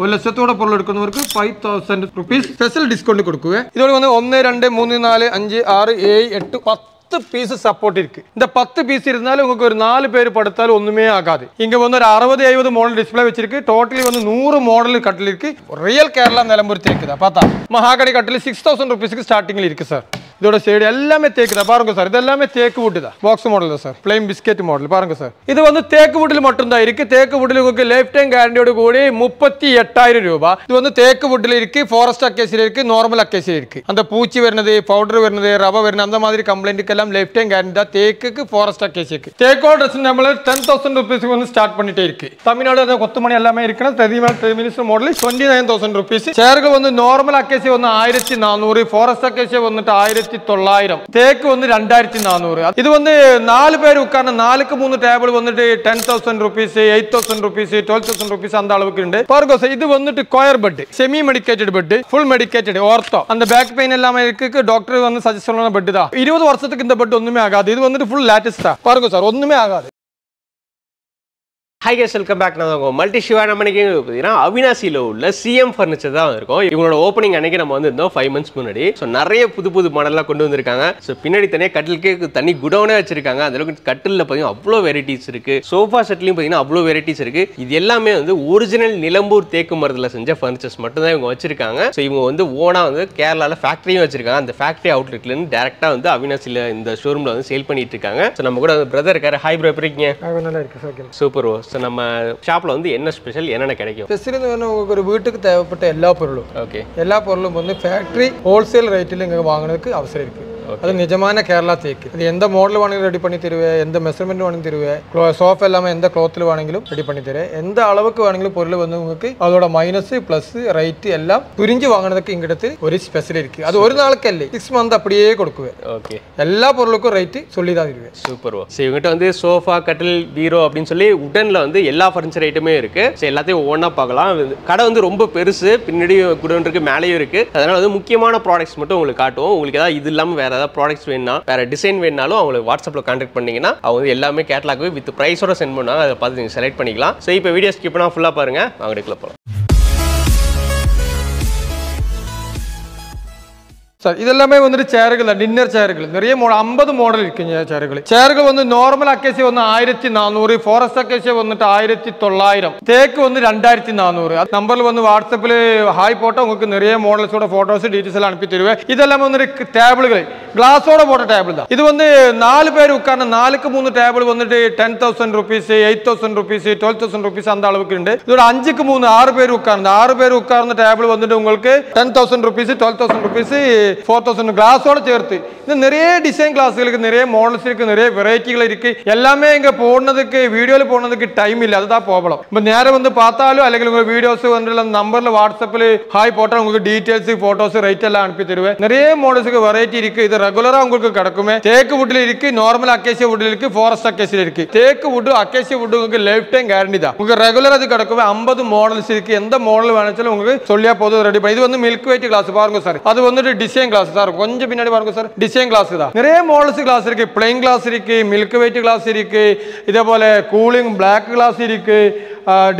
1 ലക്ഷത്തോടെ പൊരുൾ എടുക്കുന്നവർക്ക് 5000 rupees special discount കൊടുക്കുക. ഇതോടെ വന്ന് 1 2 3 4 5 6 7 8 10 பீஸ் சப்போர்ட் இருக்கு. இந்த 10 பீஸ் இருந்தாலும் உங்களுக்கு ஒரு 4 பேர் படுத்தாலும் ஒண்ணுமே ஆகாது. இங்க வந்து ஒரு 60 70 மாடல் டிஸ்ப்ளே வச்சிருக்கு. டோட்டலி வந்து 100 மாடல் கட்டில் இருக்கு. ரியல் கேரளா நிலம்பூர்த்தி இருக்குதா பார்த்தா மகாகடி கட்டில் 6000 ரூபாய்க்கு ஸ்டார்டிங்ல இருக்கு சார். இதோட சைடு எல்லாமே தேக்கு பாருங்க சார். இது எல்லாமே தேக்கு வுட் தான். பாக்ஸ் மாடல் தான் சார். ப்ளைன் பிஸ்கெட் மாடல் பாருங்க சார். இது வந்து தேக்கு வுட்ல மட்டும் தான் இருக்கு. தேக்கு வுட்ல உங்களுக்கு லைஃப் டைம் கேரண்டியோட கூடி 38000 ரூபாய். இது வந்து தேக்கு வுட்ல இருக்கு, ஃபாரஸ்ட் அக்கேசியா இருக்கு, நார்மல் அக்கேசியா இருக்கு. அந்த பூச்சி வருனது, பவுடர் வருனது, ரவ வருனது அந்த மாதிரி கம்ப்ளைண்ட்க்கு எல்லாம் லைஃப் டைம் கேரண்டி தான் தேக்குக்கு, ஃபாரஸ்ட் அக்கேசியாக்கு. தேக்கோட ட்ரெஸ் நம்ம 10000 ரூபாய்க்கு வந்து ஸ்டார்ட் பண்ணிட்டே இருக்கு. தமிழ்நாடு கொத்துமணி எல்லாமே இருக்குனா 30 மாடல் 29000 ரூபாய். சேர்கள் வந்து நார்மல் அக்கேசியா வந்து 1400, ஃபாரஸ்ட் அக்கேசியா வந்து 1900, தேக்கு வந்து 2400. இது வந்து 4 பேர் உட்கார்ந்த 4க்கு 3 டேபிள் வந்து 10000 rupees, 8000 rupees, 12000 rupees அந்த அளவுக்கு ഉണ്ട്. பாருங்க சார். இது வந்து square bed, semi medicated bed, full medicated ortho. அந்த பேக் பெயின் எல்லாமே இருக்கு. டாக்டர் வந்து சஜஸ்ட் பண்ணன பெட் தான். 20 வருஷத்துக்கு இந்த பெட் ஒண்ணுமே ஆகாது. இது வந்து ஃபுல் லேட்டஸ்ட் தான். பாருங்க சார், ஒண்ணுமே ஆகாது. Hi guys, welcome back. நான் மல்டி ஷிவா நம்ம இன்னைக்கு பார்த்தீங்கன்னா அவினாசியில் உள்ள சிஎம் ஃபர்னிச்சர் தான் இருக்கும். இவங்களோட ஓப்பனிங் அன்னைக்கு நம்ம வந்திருந்தோம் 5 months முன்னாடி. ஸோ நிறைய புது மாடலாக கொண்டு வந்திருக்காங்க. ஸோ பின்னாடி தனியாக கட்டிலுக்கு தனி குடோனே வச்சிருக்காங்க. அந்த அளவுக்கு கட்டிலில் பார்த்தீங்கன்னா அவ்வளோ வெரைட்டிஸ் இருக்கு. சோஃபா செட்லையும் பார்த்தீங்கன்னா அவ்வளோ வெரைட்டிஸ் இருக்கு. இது எல்லாமே வந்து ஒரிஜினல் நிலம்பூர் தேக்கு மரத்தில் செஞ்ச ஃபர்னிச்சர்ஸ் மட்டும் தான் இவங்க வச்சிருக்காங்க. ஸோ இவங்க வந்து ஓனா வந்து கேரளாவில் ஃபேக்ட்ரியும் வச்சிருக்காங்க. அந்த ஃபேக்ட்ரி அவுட்லெட்லேருந்து டேரெக்டாக வந்து அவினாசியில் இந்த ஷோரூமில் வந்து சேல் பண்ணிட்டு இருக்காங்க. ஸோ நம்ம கூட பிரதர் இருக்காரு. ஹாய் ப்ரோ, எப்படி இருக்கீங்க? நல்லா இருக்கு சார். சூப்பர். ஸோ நம்ம ஷாப்ல வந்து என்ன ஸ்பெஷல், என்னென்ன கிடைக்கும்? ஸ்பெஷல் உங்களுக்கு ஒரு வீட்டுக்கு தேவைப்பட்ட எல்லா பொருளும், ஓகே, எல்லா பொருளும் வந்து ஃபேக்டரி ஹோல்சேல் ரேட்டில் இங்கே வாங்குறதுக்கு அவசரம் இருக்கு. அது நிஜமான கேரளா தேக்கு. அது எந்த மாடல் வேണമെങ്കിലും ரெடி பண்ணி தருவேன், எந்த மெஷர்மெண்ட் வேണമെങ്കിലും தருவேன், சோஃபா எல்லாமே எந்த ക്ലോത്തിൽ വേണമെങ്കിലും ரெடி பண்ணி தருவேன். எந்த அளவுக்கு வேണമെങ്കിലും பொருள் வந்து உங்களுக்கு அதோட மைனஸ் பிளஸ் ரைட் எல்லாம் புரிஞ்சு வாங்குறதுக்கு இங்கிடத்து ஒரு ஸ்பெஷல் இருக்கு. அது ஒரு நாளுக்கு இல்லை, 6 months அப்படியே கொடுக்குவேன். ஓகே, எல்லா பொருளுக்கும் ரைட் சொல்லி தான் தருவேன். சூப்பர். ஸோ இவங்ககிட்ட வந்து சோஃபா, கட்டில், பீரோ அப்படின்னு சொல்லி உடன்ல வந்து எல்லா ஃபர்னிச்சர் ஐட்டமே இருக்கு. ஸோ எல்லாத்தையும் ஒவ்வொன்றா பார்க்கலாம். கடை வந்து ரொம்ப பெருசு, பின்னாடி குடோன் இருக்கு, மேலேயும் இருக்கு. அதனால வந்து முக்கியமான ப்ராடக்ட்ஸ் மட்டும் உங்களுக்கு காட்டுவோம். உங்களுக்கு ஏதாவது இது இல்லாமல் வேற ஏதாவது ப்ராடக்ட்ஸ் வேணும்னா, வேற டிசைன் வேணும்னாலும் அவங்களுக்கு வாட்ஸ்அப்ல கான்டாக்ட் பண்ணீங்கன்னா அவங்க எல்லாமே கேட்டலாக் வித் பிரைஸோட சென்ட் பண்ணுவாங்க. அதை பார்த்து நீங்க செலக்ட் பண்ணிக்கலாம். ஸோ இப்போ வீடியோ ஸ்கிப் பண்ணா ஃபுல்லா பாருங்க. அவங்க எடுக்கல போகலாம். சார் இதெல்லாமே வந்துட்டு சேர்கள், டின்னர் சேர்கள், நிறைய 50 மாடல் இருக்குங்க சேர்கள். சேர்கள் வந்து நார்மல் அக்கேசியா வந்து 1400, ஃபாரஸ்ட் அக்கேசியா வந்துட்டு 1900, தேக்கு வந்து 2400. நம்பர்ல வந்து வாட்ஸ்அப்ல ஹாய் போட்டால் உங்களுக்கு நிறைய மாடல்ஸோட போட்டோஸ் டீட்டெயில்ஸ் எல்லாம் அனுப்பி தருவேன். இதெல்லாம் வந்துட்டு டேபிள்கள், கிளாஸோட போட்ட டேபிள் தான். இது வந்து 4 பேர் உட்கார்ந்த 4க்கு 3 டேபிள் வந்துட்டு 10000 rupees, 8000 rupees, 12000 rupees அந்த அளவுக்கு ഉണ്ട്. இதோட 5க்கு 3 6 பேர் உட்கார்ந்த டேபிள் வந்துட்டு உங்களுக்கு 10000 rupees, 12000 rupees, 4000 கிளாஸோட சேர்த்து. இந்த நிறைய டிசைன் கிளாஸ்களுக்கு நிறைய மாடல்ஸ் இருக்கு, நிறைய வெரைட்டிகள் இருக்கு. எல்லாமே இங்க போடுறதுக்கு வீடியோல போடுறதுக்கு டைம் இல்லை, அதுதான் ப்ராப்ளம். இப்போ நேரம் வந்து பார்த்தாலும் അല്ലെങ്കിൽ உங்க வீடியோஸ் வந்து நம்பர்ல வாட்ஸ்அப்ல ஹாய் போட்டா உங்களுக்கு டீடைல்ஸ், போட்டோஸ், ரைட் எல்லாம் அனுப்பி தருவேன். நிறைய மாடல்ஸ்க்கு வெரைட்டி இருக்கு. இது ரெகுலரா உங்களுக்கு கிடைக்குமே. தேக்கு வுட்ல இருக்கு, நார்மல் அக்கேசியா வுட்ல இருக்கு, ஃபாரஸ்ட் அக்கேசியா இருக்கு. தேக்கு வுட், அக்கேசியா வுட் உங்களுக்கு லைஃப் டைம் கேரண்டி தான். உங்களுக்கு ரெகுலரா இது கிடைக்குமே. 50 மாடல்ஸ் இருக்கு. எந்த மாடல் வேணும்னாலும் உங்களுக்கு சொல்லியா போதும் ரெடி பண்ணி. இது வந்து மில்க் வெயிட் கிளாஸ் பாருங்க சார். அது வந்து டிசைன் கிளாஸ் சார். கொஞ்சம் பின்னாடி பாருங்க சார், டிசைன் கிளாஸ் தான். நிறைய மாடல்ஸ் கிளாஸ் இருக்கு. பிளைன் கிளாஸ் இருக்கு, மில்க் வெயிட் கிளாஸ் இருக்கு, இதே போல கூலிங் பிளாக் கிளாஸ் இருக்கு,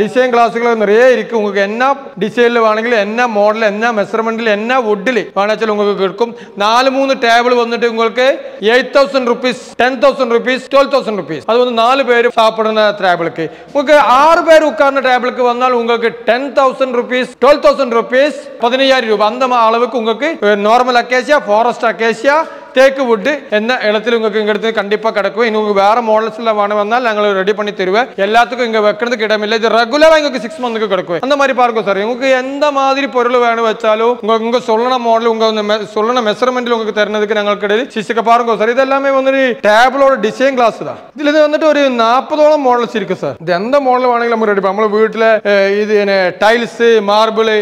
டிசைன் கிளாஸுகள் நிறைய இருக்கு. உங்களுக்கு என்ன டிசைனில் வேണമെങ്കിലും என்ன மாடல், என்ன மெஷர்மெண்ட்டில், என்ன வுட்டில் வேணாச்சும் உங்களுக்கு இருக்கும். 4-3 டேபிள் வந்துட்டு உங்களுக்கு 8000 rupees, 10000 rupees, 12000 rupees. அது வந்து 4 பேர் சாப்பிடுற டேபிளுக்கு. உங்களுக்கு 6 பேர் உட்கார்ந்த டேபிளுக்கு வந்தால் உங்களுக்கு 10000 rupees, 12000 rupees, 15000 ரூபாய் அந்த அளவுக்கு உங்களுக்கு நார்மல் அக்கேசியா, ஃபாரஸ்ட் அக்கேசியா, தேக்கு வுட் என்ன இடத்துல உங்களுக்கு இங்க எடுத்து கண்டிப்பா கிடைக்கும். இன்னும் வேற மாடல்ஸ்ல வந்தால் நாங்கள் ரெடி பண்ணி தருவேன். எல்லாத்துக்கும் இங்க வைக்கிறதுக்கு இடம் இல்லை. இது ரெகுலரா உங்களுக்கு 6 months கிடைக்கும். அந்த மாதிரி பாருங்க சார். உங்களுக்கு எந்த மாதிரி பொருள் வேணும் வச்சாலும் உங்க சொல்லன மாடல், உங்க சொல்லன மெஷர்மெண்ட்ல உங்களுக்கு தருனதுக்கு நாங்கள் கிடையாது. சிஸ்டக்க பாருங்க சார். இது எல்லாமே வந்து டேபிளோட டிசைன் கிளாஸ் தான். இதுல வந்துட்டு ஒரு 40 மாடல்ஸ் இருக்கு சார். இது எந்த மாடல் வேണമെങ്കിലും நம்ம ரெடி பண்ணலாம். நம்ம வீட்டுல இது டைல்ஸ், மார்பிள்,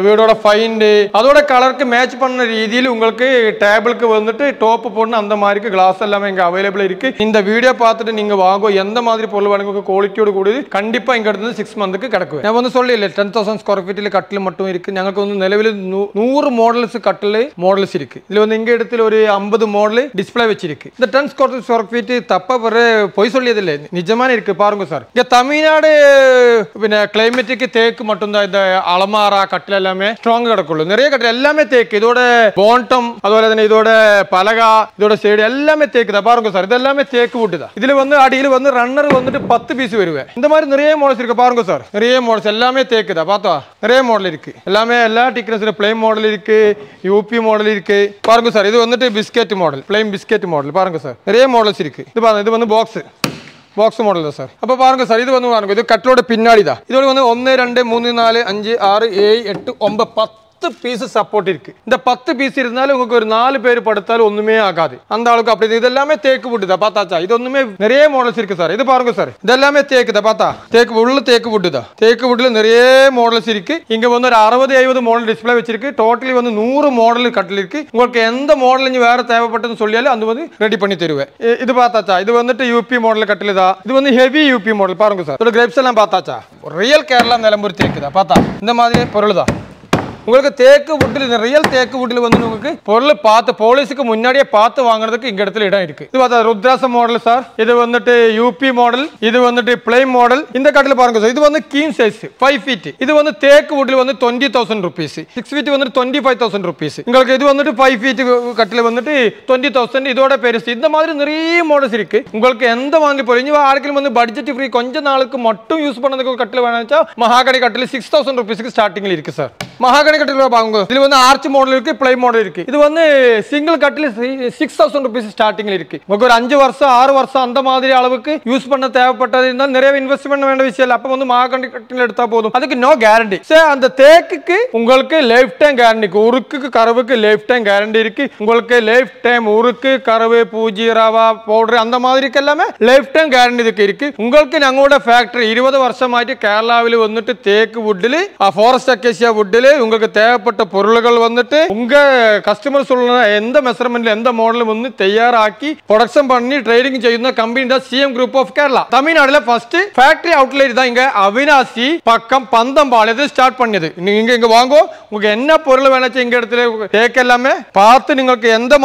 வீடோட ஃபைண்ட் அதோட கலருக்கு மேட்ச் பண்ண ரீதியில் உங்களுக்கு டேபிளுக்கு வந்துட்டு டாப் போடணும் அந்த மாதிரி கிளாஸ் எல்லாமே இங்க அவைலபிள் இருக்கு இந்த வீடியோ பார்த்துட்டு நீங்க வாங்கோ எந்த மாதிரி பொருள் வேணுங்க குவாலிட்டியோட கூடியது கண்டிப்பா இங்க இருந்து 6 மந்த்க்கு கிடைக்கும் நான் வந்து சொல்லல 10000 ஸ்கொயர் ஃபீட்ல கட்டில் மட்டும் இருக்கு ഞങ്ങൾക്ക് வந்து நிலவில 100 மாடல்ஸ் கட்டில் மாடல்ஸ் இருக்கு இதுல வந்து இங்க இடத்துல ஒரு 50 மாடல் டிஸ்ப்ளே வச்சிருக்கு இந்த 10 ஸ்கொயர் ஃபீட் தப்ப வர போய் சொல்லியதில்லை நிஜமான இருக்கு பாருங்க சார் இங்க தமிழ்நாடு പിന്നെ கிளைமேட்டுக்கு தேக்கு மட்டும் தான் இந்த அலமாரா கட்டில் எல்லாமே ஸ்ட்ராங் கிடக்குள்ள நிறைய கட்டில் எல்லாமே தேக்கு இதோட ബോണ്ടം അതുപോലെ തന്നെ ഇതോടെ പലക ഇതോടെ സൈഡ് എല്ലാമേ തേക്ക് தான் பாருங்க சார் இதெல்லாமே தேக்கு வுட் தான் இதுல வந்து அடியில வந்து ரன்னர் வந்துட்டு 10 பீஸ் வருவே இந்த மாதிரி நிறைய மாடல்ஸ் இருக்கு பாருங்க சார் நிறைய மாடல்ஸ் எல்லாமே தேக்கு தான் பார்த்தா நிறைய மாடல் இருக்கு எல்லாமே எல்லா திக்னஸ்ல ப்ளைன் மாடல் இருக்கு யூபி மாடல் இருக்கு பாருங்க சார் இது வந்துட்டு biscuit model plain biscuit model பாருங்க சார் நிறைய மாடல்ஸ் இருக்கு இது பாருங்க இது வந்து பாக்ஸ் மாடல் தான் சார் அப்ப பாருங்க சார் இது வந்து பாருங்க இது கட்டலோட பின்னாடி தான் இதோட வந்து 1 2 3 4 5 6 7 8 9 10 பீஸ் சப்போர்ட் இருக்கு இந்த 10 பீஸ் இருந்தாலும் உங்களுக்கு ஒரு 4 பேர் படுத்தாலும் ஒண்ணுமே ஆகாது அந்த அளவுக்கு அப்படி இதெல்லாமே தேக்கு வுட் தான் பார்த்தாச்சா இது ஒண்ணுமே நிறைய மாடல்ஸ் இருக்கு சார் இது பாருங்க சார் இதெல்லாமே தேக்கு தான் பார்த்தா தேக்கு உள்ள தேக்கு வுட் தான் தேக்கு வுட்ல நிறைய மாடல்ஸ் இருக்கு இங்க வந்து ஒரு 60 50 மாடல் டிஸ்ப்ளே வச்சிருக்கு டோட்டலி வந்து 100 மாடல் கட்டில் இருக்கு உங்களுக்கு எந்த மாடல் நீங்க வேற தேவைப்பட்டதுன்னு சொல்லியாலும் அது வந்து ரெடி பண்ணி தருவேன் இது பார்த்தாச்சா இது வந்துட்டு யூபி மாடல் கட்டில் தான் இது வந்து ஹெவி யூபி மாடல் பாருங்க சார் இதோட கிரேப்ஸ் எல்லாம் பார்த்தாச்சா ரியல் கேரளா நிலம்பூர் தேக்கு தான் பார்த்தா இந்த மாதிரி பொருள் தான் உங்களுக்கு தேக்கு வுட்ல ரியல் தேக்கு வுட்ல வந்து உங்களுக்கு பொருள் பார்த்து போலீஸ்க்கு முன்னாடியே பார்த்து வாங்குறதுக்கு இங்க இடத்துல இடம் இருக்கு இது பார்த்தா ருத்ராச மாடல் சார் இது வந்துட்டு யூபி மாடல் இது வந்துட்டு ப்ளைன் மாடல் இந்த கட்டில பாருங்க சார் இது வந்து கீன் சைஸ் 5 ஃபீட் இது வந்து தேக்கு வுட்ல வந்து 20000 ரூபீஸ் 6 ஃபீட் வந்து 25000 ரூபீஸ் உங்களுக்கு இது வந்துட்டு 5 ஃபீட் கட்டில வந்துட்டு 20000 இதோட பெருசு இந்த மாதிரி நிறைய மாடல்ஸ் இருக்கு உங்களுக்கு எந்த வாங்கி போறீங்க ஆர்க்கில் வந்து பட்ஜெட் ஃப்ரீ கொஞ்ச நாளுக்கு மட்டும் யூஸ் பண்ணதுக்கு கட்டில வேணும்னா மகாகனி கட்டில 6000 ரூபீஸ்க்கு ஸ்டார்டிங்ல இருக்கு சார் மகாகனி கட்டில பாருங்க இதுல வந்து ஆர்ச் மாடல் இருக்கு ப்ளை மாடல் இருக்கு இது வந்து சிங்கிள் கட்டில 6000 ரூபீஸ் ஸ்டார்டிங்ல இருக்கு உங்களுக்கு ஒரு 5 வருஷம் 6 வருஷம் அந்த மாதிரி அளவுக்கு யூஸ் பண்ண தேவைப்பட்டது இருந்தால் நிறைய இன்வெஸ்ட்மென்ட் வேண்ட விஷயம் இல்ல அப்ப வந்து மகாகனி கட்டில எடுத்தா போதும் அதுக்கு நோ கேரண்டி சார் அந்த தேக்குக்கு உங்களுக்கு லைஃப் டைம் கேரண்டி உருக்கு கரவுக்கு லைஃப் டைம் கேரண்டி இருக்கு உங்களுக்கு லைஃப் டைம் உருக்கு கரவு பூஜி ரவா பவுடர் அந்த மாதிரி எல்லாமே லைஃப் டைம் கேரண்டி இருக்கு உங்களுக்கு ഞങ്ങളുടെ ഫാക്ടറി 20 വർഷമായിട്ട് കേരളയിൽ വന്നിട്ട് തേക്ക് വുഡിൽ ഫോറസ്റ്റ് അക്കേഷ്യ വുഡിൽ உங்களுக்கு தேவைப்பட்ட பொருட்கள் வந்துட்டு உங்க கஸ்டமர் சொல்ற எந்த மெஷர்மென்ட்ல எந்த மாடலும் வந்து தயாராக்கி ப்ரொடக்ஷன் பண்ணி ட்ரேடிங் ചെയ്യുന്ന கம்பெனி தான் சிஎம் குரூப் ஆஃப் கேரளா தமிழ்நாடுல ஃபர்ஸ்ட் ஃபேக்டரி அவுட்லெட் தான் இங்க அவினாசி பக்கம் பந்தம்பாளையத்துல ஸ்டார்ட் பண்ணது நீங்க இங்க வாங்கோ உங்களுக்கு என்ன பொருள் வேணாச்சு இங்க இடத்துல தேக்கு எல்லாமே பார்த்து നിങ്ങൾക്ക് எந்த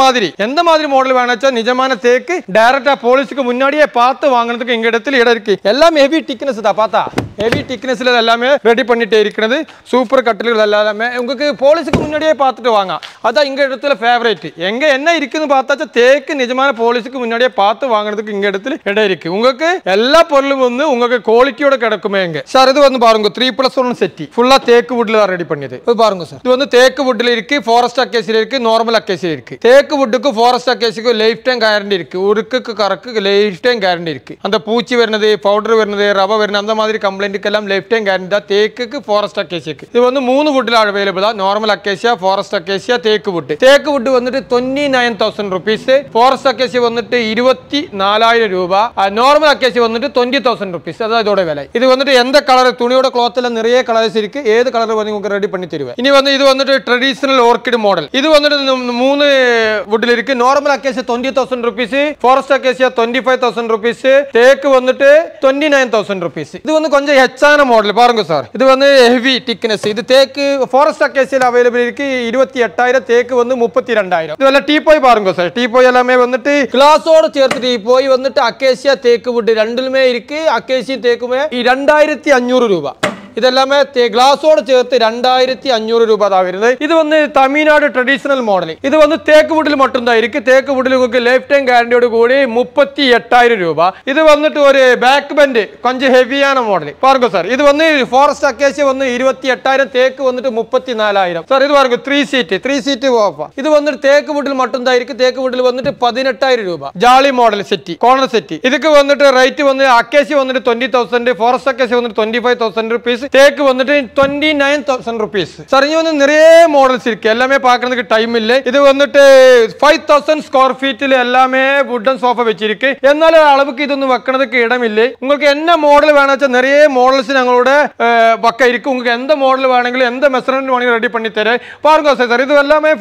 மாதிரி மாடல் வேணாச்சா நிஜமான தேக்கு டைரக்டா போலீஸ்க்கு முன்னாடியே பார்த்து வாங்குறதுக்கு இங்க இடத்துல இடம் இருக்கு எல்லாம் ஹெவி திக்னஸ் தான் பார்த்தா ஹெவி திக்னஸ்ல எல்லாமே ரெடி பண்ணிட்டே இருக்கிறது சூப்பர் கட்டில்கள் எல்லாமே உங்களுக்கு போலீஸ்க்கு முன்னாடியே பார்த்துட்டு வாங்க அதான் இங்க இடத்துல ஃபேவரட் எங்க என்ன இருக்குன்னு பார்த்தாச்சா தேக்கு நிஜமான போலீஸ்க்கு முன்னாடியே பார்த்து வாங்குறதுக்கு இங்க இடத்துல இடம் இருக்கு உங்களுக்கு எல்லா பொருளும் வந்து உங்களுக்கு குவாலிட்டியோட கிடைக்குமே இங்க சார் இது வந்து பாருங்க 3+1 செட்டி ஃபுல்லா தேக்கு வுட்ல தான் ரெடி பண்ணியது இது பாருங்க சார் இது வந்து தேக்கு வுட்ல இருக்கு ஃபாரஸ்ட் அக்கேசில இருக்கு நார்மல் அக்கேசில இருக்கு தேக்கு வுட்டுக்கு ஃபாரஸ்ட் அக்கேசிக்கு லைஃப் டைம் கேரண்டி இருக்கு உருக்கு கரக்கு லைஃப் டைம் கேரண்டி இருக்கு அந்த பூச்சி வருന്നത് பவுடர் வருന്നത് ரவ வருന്നത് அந்த மாதிரி கம்ப்ளைண்ட்க்கெல்லாம் லைஃப் டைம் கேரண்டி தான் தேக்குக்கு ஃபாரஸ்ட் அக்கேசிக்கு இது வந்து 3 வுட்ல அவைலபிள் தான் நார்மல் அக்கேசியா ஃபாரஸ்ட் அக்கேசியா தேக்கு வுட் வந்துட்டு 29000 ரூபீஸ் ஃபாரஸ்ட் அக்கேசியா வந்துட்டு 24000 ரூபாய் நார்மல் அக்கேசியா வந்துட்டு 20000 ரூபீஸ் அதான் இதோட விலை இது வந்துட்டு எந்த கலர் துணியோட கிளாத்ல நிறைய கலர்ஸ் இருக்கு ஏது கலர் வந்து உங்களுக்கு ரெடி பண்ணி தருவேன் இனி வந்து இது வந்துட்டு ட்ரெடிஷனல் ஆர்க்கிட் மாடல் இது வந்துட்டு 3 வுட்ல இருக்கு normal acacia 20000 rupees forest acacia 25000 rupees தேக்கு வந்துட்டு 29000 ரூபீஸ் இது வந்து கொஞ்சம் ஹெச்சான மாடல் பாருங்க சார் இது வந்து ஹெவி திக்னஸ் இது தேக்கு ஃபாரஸ்ட் அக்கேசியா அவைலபிள் இருக்கு 28000 தேக்கு வந்து 32000 இதெல்லாம் டீபாய் பாருங்க சார் டீபாய் எல்லாமே வந்துட்டு கிளாஸோட சேர்த்து டீபாய் வந்துட்டு அக்கேசியா தேக்கு வுட் ரெண்டுமே இருக்கு அக்கேசியா தேக்குமே 2500 ரூபாய் இதெல்லாமே கிளாஸோட சேர்த்து 2500 ரூபாய் தான் வருது இது வந்து தமிழ்நாடு ட்ரெடிஷனல் மாடல் இது வந்து தேக்கு வுட்ல மட்டும் தான் இருக்கு தேக்கு வுட்ல உங்களுக்கு லைஃப் டைம் கேரண்டியோட கூடி 38000 ரூபாய் இது வந்துட்டு ஒரு பேக் பெண்ட் கொஞ்சம் ஹெவியான மாடல் பாருங்க சார் இது வந்து ஃபாரஸ்ட் அக்கேசியா வந்து 28000 தேக்கு வந்துட்டு 34000 சார் இது பாருங்க 3 சீட் ஓஃபா இது வந்து தேக்கு வுட்ல மட்டும் தான் இருக்கு தேக்கு வுட்ல வந்துட்டு 18000 ரூபாய் jolly model settee corner settee இதுக்கு வந்துட்டு ரைட் வந்து அக்கேசியா வந்துட்டு 20000 ஃபாரஸ்ட் அக்கேசியா வந்துட்டு 25000 ரூபாய் rupees. Take வந்துட்டு 29,000 rupees. சார் இங்க வந்து நிறைய மாடல்ஸ் இருக்கு. எல்லாமே பார்க்கிறதுக்கு டைம் இல்ல. இது வந்துட்டு 5,000 ஸ்கொயர் ஃபீட்ல எல்லாமே வுடன் சோஃபா வெச்சிருக்கு. എന്നാലും அளவுக்கு இது வந்து வைக்கிறதுக்கு இடம் இல்ல. உங்களுக்கு என்ன மாடல் வேணும்னா நிறைய மாடல்ஸ் ഞങ്ങളோட பக்க இருக்கு. உங்களுக்கு எந்த மாடல் வேணுங்களோ எந்த மெஷர்மென்ட் வேணுங்களோ ரெடி பண்ணி தரேன். பாருங்க சார் இது எல்லாமே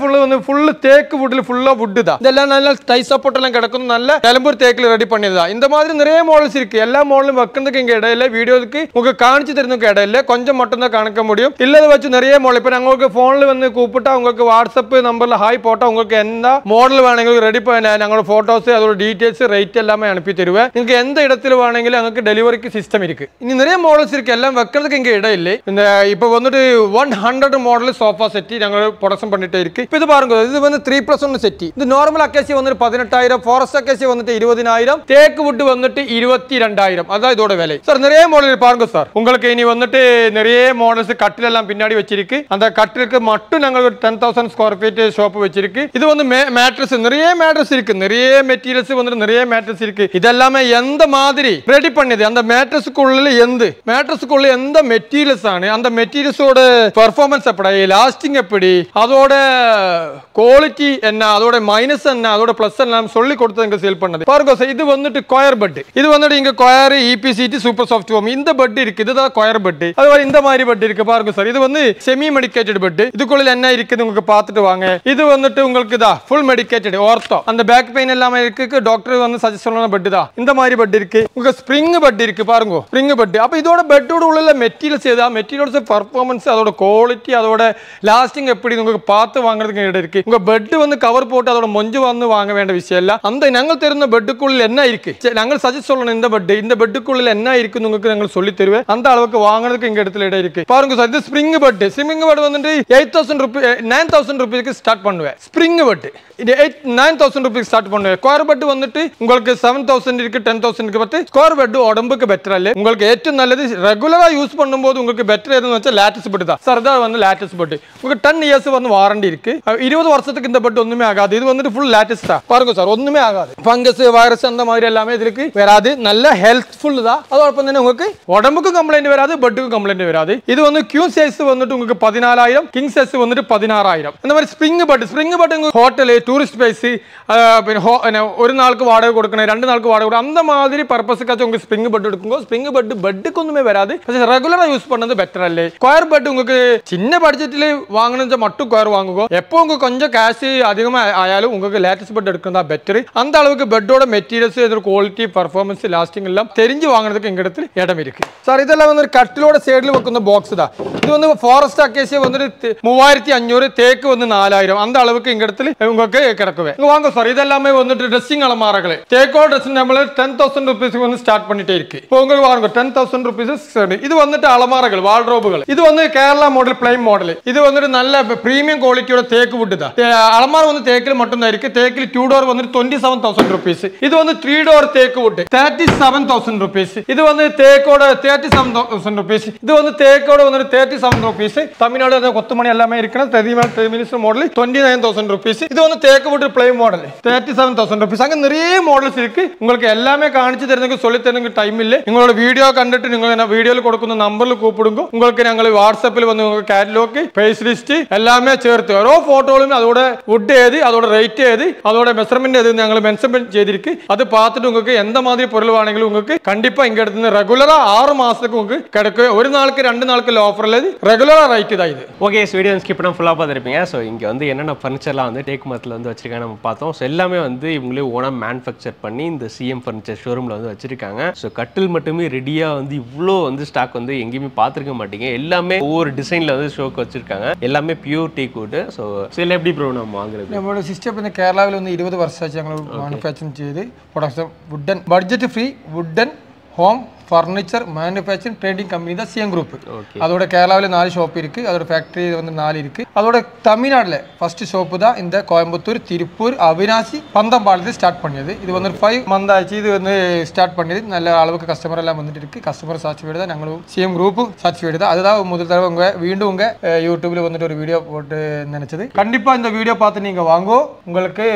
ஃபுல் தேக்கு வுட்ல ஃபுல்லா வுட் தான். இதெல்லாம் நல்ல டை சப்போர்ட் எல்லாம் கிடக்கும். நல்ல எலம்பூர் தேக்குல ரெடி பண்ணியதா. இந்த மாதிரி நிறைய மாடல்ஸ் இருக்கு. எல்லா மாடலும் வைக்கிறதுக்கு இங்க இடம் இல்ல. வீடியோக்கு உங்களுக்கு காமிச்சு தரதுக்கு இடம் இல்ல. கொஞ்சம் மட்டும் தான் காமிக்க முடியும். இல்லத வச்சு நிறைய மாடல் இப்ப உங்களுக்கு போன்ல வந்து கூப்பிட்டா உங்களுக்கு வாட்ஸ்அப் நம்பர்ல ஹாய் போட்டா உங்களுக்கு எந்த மாடல் வேணுங்களோ ரெடி பண்ண ഞങ്ങളുടെ போட்டோஸ் அதோட டீடைல்ஸ் ரேட் எல்லாமே அனுப்பி தருவேன். നിങ്ങൾക്ക് எந்த இடத்துல வேணுங்களோ உங்களுக்கு டெலிவரிக்கு சிஸ்டம் இருக்கு. இனி நிறைய மாடல்ஸ் இருக்கு. எல்லாம் வைக்கிறதுக்கு இங்க இடம் இல்ல. இந்த இப்போ வந்துட்டு 100 மாடல் சோஃபா செட் ഞങ്ങൾ പ്രൊഡക്ഷൻ பண்ணிட்டே இருக்கு. இப்போ இது பாருங்க இது வந்து 3+1 செட். இது நார்மல் அக்கேசியா வந்து 18,000, ஃபாரஸ்ட் அக்கேசியா வந்து 20,000, தேக்கு வுட் வந்து 22,000. அதான் இதோட விலை. சார் நிறைய மாடல் பாருங்க சார். உங்களுக்கு இனி வந்துட்டு நிறைய மாடல்ஸ் கட்டில் எல்லாம் பின்னாடி வச்சிருக்கு. அந்த கட்டிலுக்கு மட்டும் நாங்க 10,000 ஸ்கொயர் ஃபீட் ஷாப் வச்சிருக்கு. இது வந்து மேட்ரஸ் நிறைய மேட்ரஸ் இருக்கு. நிறைய மெட்டீரியல்ஸ் வந்து நிறைய மேட்ரஸ் இருக்கு. இதெல்லாமே எந்த மாதிரி ரெடி பண்ணது அந்த மேட்ரஸ்க்குள்ள எந்த மெட்டீரியல்ஸ் ആണ് அந்த மெட்டீரியல்ஸோட பெர்ஃபார்மன்ஸ் எப்படி லாஸ்டிங் எப்படி அதோட குவாலிட்டி என்ன அதோட மைனஸ் என்ன அதோட பிளஸ் என்ன சொல்லி கொடுத்து இங்க சேல் பண்ணது. பாருங்க சார் இது வந்துட்டு ஸ்கொயர் பெட். இது வந்துட்டு இங்க square EPCT super soft home இந்த பெட் இருக்கு. இதுதான் ஸ்கொயர் பெட். அதுவரை இந்த மாதிரி பெட் இருக்கு. பாருங்க சார் இது வந்து செமி மெடிக்கேட்டட் பெட். இதுக்குள்ள என்ன இருக்குது உங்களுக்கு பார்த்துட்டு வாங்க. இது வந்துட்டு உங்களுக்கு தான் ஃபுல் மெடிக்கேட்டட் ஆர்த்தோ. அந்த பேக் பெயின் எல்லாமே இருக்கு. டாக்டர் வந்து சஜஸ்ட் பண்ணன பெட் தான். இந்த மாதிரி பெட் இருக்கு. உங்க ஸ்ப்ரிங் பெட் இருக்கு. பாருங்க ஸ்ப்ரிங் பெட். அப்ப இதோட பெட்டோட உள்ள மெட்டீரியல்ஸ் ஏதா மெட்டீரியல்ஸ் பெர்ஃபார்மன்ஸ் அதோட குவாலிட்டி அதோட லாஸ்டிங் எப்படி உங்களுக்கு பார்த்து வாங்குறதுக்கு இடம் இருக்கு. உங்க பெட் வந்து கவர் போட்டு அதோட மொஞ்சு வந்து வாங்க வேண்டிய விஷயம் இல்ல. அந்த நாங்கள் தெரிந்த பெட்டுக்குள்ள என்ன இருக்கு நாங்கள் சஜஸ்ட் சொல்லணும். இந்த பெட்டுக்குள்ள என்ன இருக்குன்னு உங்களுக்கு நாங்கள் சொல்லி தருவேன். அந்த அளவுக்கு வாங்குறதுக்கு இங்க இடத்துல இடம் இருக்கு. பாருங்க சார் இது ஸ்ப்ரிங் பெட். ஸ்ப்ரிங் பெட் வந்து 8,000 rupees 9,000 rupees ஸ்டார்ட் பண்ணுவேன். ஸ்ப்ரிங் பெட் இது 9,000 rupees ஸ்டார்ட் பண்ணுவேன். ஸ்கொயர் பெட் வந்துட்டு உங்களுக்கு 7,000 இருக்கு 10,000 இருக்கு. பட் ஸ்கொயர் பெட் உடம்புக்கு பெட்டர் அல்ல. உங்களுக்கு ഏറ്റവും நல்லது ரெகுலரா யூஸ் பண்ணும்போது உங்களுக்கு பெட்டர் எதுன்னு வச்சா லேட்டஸ்ட் பெட் தான். சார் தான் வந்து லேட்டஸ்ட் பெட். உங்களுக்கு 10 years வந்து வாரண்டி இருக்கு. 20 வருஷத்துக்கு இந்த பெட் ஒண்ணுமே ஆகாது. இது வந்துட்டு ஃபுல் லேட்டஸ்ட் தான். பாருங்க சார் ஒண்ணுமே ஆகாது. ஃபங்கஸ் வைரஸ் அந்த மாதிரி எல்லாமே இதுக்கு வராது. நல்ல ஹெல்த்ஃபுல் தான். அதோட வந்து உங்களுக்கு உடம்புக்கு கம்ப்ளைண்ட் வராது பெட்டுக்கு கம்ப்ளைண்ட் வராது. இது வந்து கியூ சைஸ் வந்துட்டு உங்களுக்கு 14,000 கிங் சைஸ் வந்துட்டு 16,000. இந்த மாதிரி spring bed hotel tourist place ஒரு நாளுக்கு வாடகை கொடுக்கணும் 2 நாளுக்கு வாடகை கொடுக்கணும் அந்த மாதிரி பர்பஸ்க்காச்சும் உங்களுக்கு ஸ்ப்ரிங் பெட் எடுக்குங்க. ஸ்ப்ரிங் பெட் பெட்டுக்கு ஒண்ணுமே வராது. ரெகுலரா யூஸ் பண்ணது பெட்டர் அல்ல. ஸ்கொயர் பெட் உங்களுக்கு சின்ன பட்ஜெட்ல வாங்கணும்னா மட்டும் ஸ்கொயர் வாங்குங்க. எப்போ உங்களுக்கு கொஞ்சம் கேஷ் அதிகமா ஆயாலும் உங்களுக்கு லேட்டஸ்ட் பெட் எடுக்கிறதா பெட்டர். அந்த அளவுக்கு பெட்டோட மெட்டீரியல்ஸ் இதோட குவாலிட்டி பெர்ஃபார்மன்ஸ் லாஸ்டிங் எல்லாம் தெரிஞ்சு வாங்குறதுக்கு எங்க இடத்துல இடம் இருக்கு. சார் இதெல்லாம் வந்து கட்டிலோட சைடுல வைക്കുന്ന பாக்ஸ் தான். இது வந்து ஃபாரஸ்ட் அக்கேசியா வந்து 3,500 தேக்கு வந்து 4,000 அந்த அளவுக்கு எங்க இடத்துல உங்களுக்கு கிடக்குவே. வாங்க சார் இதெல்லாமே வந்துட்டு ட்ரெஸ்ஸிங் அலமாரகள் தேக்கோ ட்ரெஸ் நம்மள 10,000 rupees வந்து ஸ்டார்ட் பண்ணிட்டே இருக்கு. இப்போ உங்களுக்கு வாங்க 10,000 rupees. இது வந்துட்டு அலமாரகள் வார்ட்ரோபுகள். இது வந்து கேரளா மாடல் பிளைன் மாடல். இது வந்துட்டு நல்ல பிரீமியம் குவாலிட்டியோட தேக்கு வுட் தான். அலமார வந்து தேக்கில மட்டும் தான் இருக்கு. தேக்கில 2 door வந்து 27,000 rupees. இது வந்து 3 door தேக்கு வுட் 37,000 rupees. இது வந்து தேக்கோட 37,000 rupees. இது வந்து தேக்கோட வந்து 37,000 rupees. தமிழ்நாடு கொத்துமணி எல்லாமே இருக்குன்னா 30 மாடல் 29,000 rupees. இது வந்து தேக்கு வுட் பிளை மாடல் 37,000 rupees. அங்க நிறைய மாடல்ஸ் இருக்கு. உங்களுக்கு எல்லாமே காணிச்சு தரதுக்கு சொல்லி தரதுக்கு டைம் இல்ல. உங்களோட வீடியோ கண்டிட்டு நீங்க வீடியோல கொடுക്കുന്ന நம்பர்ல கூப்பிடுங்க. உங்களுக்கு ഞങ്ങൾ വാട്സാപ്പിൽ வந்து உங்க கேட்டலாக் പ്രൈസ് ലിസ്റ്റ് எல்லாமே சேர்த்து ഓരോ ഫോട്ടോകളും அதோட வுட் ஏது அதோட ரேட் ஏது அதோட மெஷர்மென்ட் ஏது ഞങ്ങൾ மென்ஷன் ചെയ്തിருக்கு. அது பார்த்துட்டு உங்களுக்கு எந்த மாதிரி பொருள் வாங்குறீங்களோ உங்களுக்கு கண்டிப்பா இங்க எடுத்து ரெகுலரா 6 மாசத்துக்கு உங்களுக்கு கிடைக்கும். ஒரு நாளுக்கு 2 நாளுக்கு ஆஃபர்ல ரெகுலரா ரேட் தான் இது. ஓகே வீடியோ ஸ்கிப் பண்ண ஃபுல்லா பார்த்திருப்பீங்க. ஸோ இங்க வந்து என்னென்ன ஃபர்னிச்சர்லாம் வந்து டேக் மரத்தில் வந்து வச்சிருக்காங்க நம்ம பார்த்தோம். ஸோ எல்லாமே வந்து இவங்களே ஓனா மேனுஃபேக்சர் பண்ணி இந்த சிஎம் ஃபர்னிச்சர் ஷோரூம்ல வந்து வச்சிருக்காங்க. ஸோ கட்டில் மட்டுமே ரெடியா வந்து இவ்வளோ வந்து ஸ்டாக் வந்து எங்கேயுமே பார்த்துருக்க மாட்டீங்க. எல்லாமே ஒவ்வொரு டிசைன்ல வந்து ஷோக்கு வச்சிருக்காங்க. எல்லாமே பியூர் டீக் வுட். ஸோ சில எப்படி ப்ரோ நம்ம வாங்குறது நம்மளோட சிஸ்டம் வந்து கேரளாவில் வந்து 20 வருஷம் ஆச்சு ഞങ്ങൾ മാനുഫാക്ചറിംഗ് ചെയ്ത് production wooden budget free wooden home furniture manufacturing trading company தான் சிஎம் குரூப். அதோட கேரளாவில் 4 ஷாப் இருக்கு. அதோட ஃபேக்டரி வந்து 4 இருக்கு. அதோட தமிழ்நாட்டில் ஃபர்ஸ்ட் ஷாப் தான் இந்த கோயம்புத்தூர் திருப்பூர் அவினாசி பந்தம்பாளத்தில் ஸ்டார்ட் பண்ணியது. இது வந்து 5 month ஆச்சு இது வந்து ஸ்டார்ட் பண்ணியது. நல்ல அளவுக்கு கஸ்டமர் எல்லாம் வந்துட்டு இருக்கு. கஸ்டமர் சாட்டிஸ்ஃபைடு தான். நாங்களும் சிஎம் குரூப்பும் சாட்டிஸ்ஃபைடு தான். அதுதான் முதல் தடவை உங்க வீண்டும் உங்க யூடியூப்ல வந்துட்டு ஒரு வீடியோ போட்டு நினைச்சது. கண்டிப்பா இந்த வீடியோ பார்த்து நீங்க வாங்கோ. உங்களுக்கு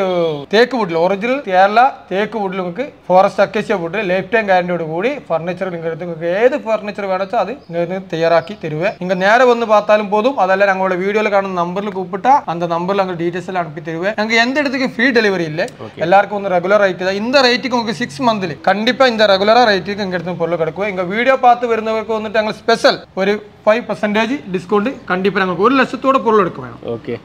தேக்கு வுட்ல ஒரிஜினல் கேரளா தேக்கு வுட்ல உங்களுக்கு forest acacia wood life time கேரண்டியோட கூடி ஃபர்னிச்சர் ഫർണിച്ചർ നിങ്ങൾക്ക് ഏത് ഫർണിച്ചർ വേണമെച്ചാൽ അത് നിങ്ങൾക്ക് തയ്യാറാക്കി തരുവേ. നിങ്ങൾ നേരെ വന്ന് பார்த்தாலும் போதும். അതല്ല ഞങ്ങളുടെ വീഡിയോയിൽ കാണുന്ന നമ്പറിൽ കൂപ്പിട്ടാ அந்த നമ്പറിൽ ഞങ്ങൾ ഡീറ്റെയിൽസ് എല്ലാം അனுப்பி തരുവേ. ഞങ്ങൾക്ക് எந்த இடத்துக்கு ஃப்ரீ டெலிவரி இல்லை, எல்லாருக்கும் வந்து ரெகுலர் ரேட் தான். இந்த ரேட்டுக்கு உங்களுக்கு 6 மந்த்லி கண்டிப்பா இந்த ரெகுலரா ரேட்டுக்கு எங்க இடத்துல பொருள் கிடைக்கும். எங்க வீடியோ பார்த்து வருന്നവർക്ക് വന്നിട്ട് ഞങ്ങൾ സ്പെഷ്യൽ ഒരു 5% ഡിസ്കൗണ്ട് കണ്ടിപ്പാ ഞങ്ങൾക്ക് 1 ലക്ഷത്തോടെ പൊരുൾ എടുക്കും വേണം.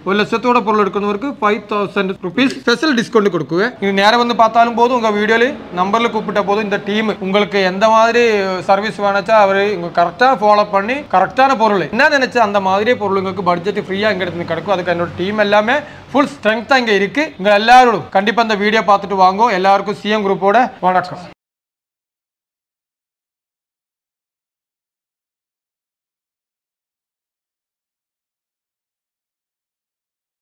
1 ലക്ഷത്തോടെ പൊരുൾ എടുക്കുന്നവർക്ക് 5000 rupees ஸ்பெஷல் டிஸ்கவுண்ட் கொடுக்குவேன். நீங்க நேரா வந்து பார்த்தாலும் போதும், உங்க வீடியோல நம்பர்ல கூப்பிட்டா போதும். இந்த டீம் உங்களுக்கு எந்த மாதிரி சர்வீஸ் வேணுச்சா அவரு கரெக்டா ஃபாலோ பண்ணி கரெக்டான பொருள் என்ன நினைச்சா அந்த மாதிரி பொருள் உங்களுக்கு பட்ஜெட் ஃப்ரீயா எங்க இடத்துல கிடைக்கும். அதுக்கு என்னோட டீம் எல்லாமே ஃபுல் ஸ்ட்ரெngth இங்க இருக்கு. உங்க எல்லாரும் கண்டிப்பா இந்த வீடியோ பார்த்துட்டு வாங்க. எல்லாருக்கும் சிஎம் குரூப்போட வணக்கம்.